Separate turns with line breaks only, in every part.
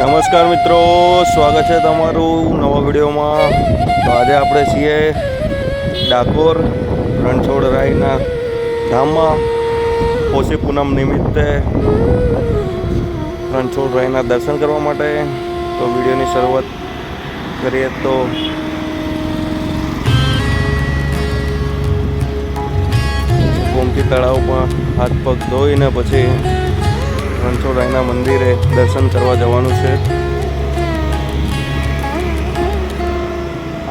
નમસ્કાર મિત્રો, સ્વાગત છે તમારું નવા વિડીયોમાં। તો આજે આપણે છીએ ડાકોર રણછોડરાયના ધામમાં પોષી પૂનમ નિમિત્તે રણછોડરાયના દર્શન કરવા માટે। તો વિડીયોની શરૂઆત કરીએ તો ગોમતી તળાવમાં હાથ પગ ધોઈને પછી રણછોડરાયના મંદિરે દર્શન કરવા જવાનું છે।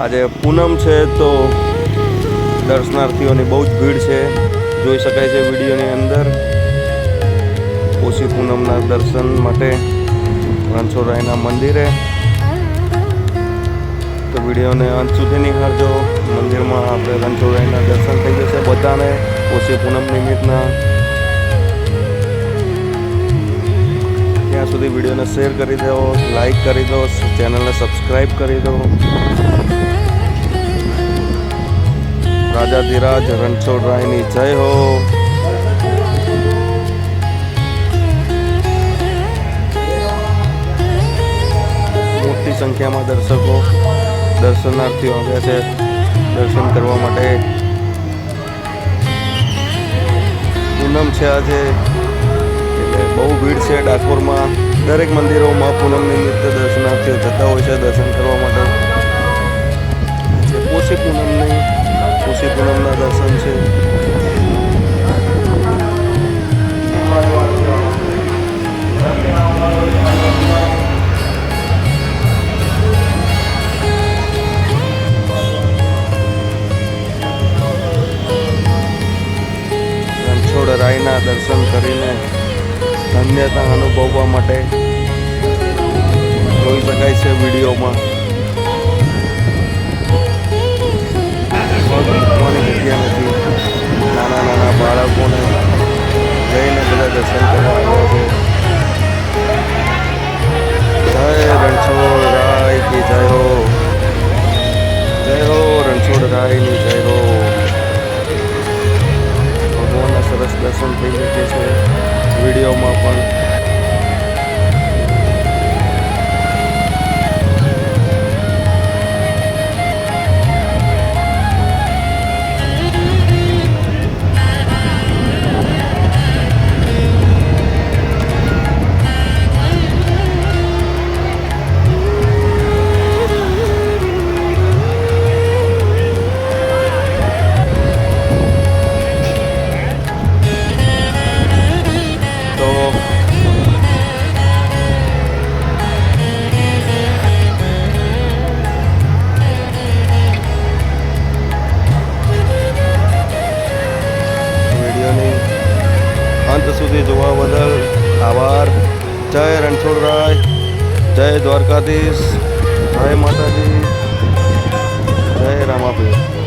આજે પૂનમ છે તો દર્શનાર્થીઓની બહુ જ ભીડ છે, જોઈ શકાય છે વિડીયોની અંદર। પોષી પૂનમના દર્શન માટે રણછોડરાયના મંદિરે, તો વિડીયોને અંત સુધી નિહાળજો। મંદિરમાં આપણે રણછોડરાયના દર્શન થઈ જશે બધાને પોષી પૂનમ નિમિત્તના। ત્યાં સુધી વિડીયોને શેર કરી દો, લાઈક કરી દો, ચેનલને સબસ્ક્રાઈબ કરી દો। રાજાધિરાજ રણછોડરાયની જય હો। મોટી સંખ્યામાં દર્શનાર્થીઓ આવ્યા છે દર્શન કરવા માટે। પૂનમ છે આજે, એટલે બહુ ભીડ છે ડાકોરમાં। દરેક મંદિરોમાં પૂનમ નિમિત્તે દર્શનાર્થીઓ જતા હોય છે દર્શન કરવા માટે। પોષી પૂનમના દર્શન છે। રણછોડરાયના દર્શન કરીને ધન્યતા અનુભવવા માટે જોઈ શકાય છે વિડીયોમાં। મૂકવાની જગ્યા નથી, નાના બાળકોને જઈને બધા દર્શન કરવા આવ્યા છે। જય રણછોડરાય કી જય હો, જય હો રણછોડરાયની જય હો। ભગવાનના સરસ દર્શન થઈ શકે છે વિડીયોમાં પણ। અંત સુધી જોવા બદલ આભાર। જય રણછોડરાય, જય દ્વારકાધીશ, જય માતાજી, જય રામાપીર।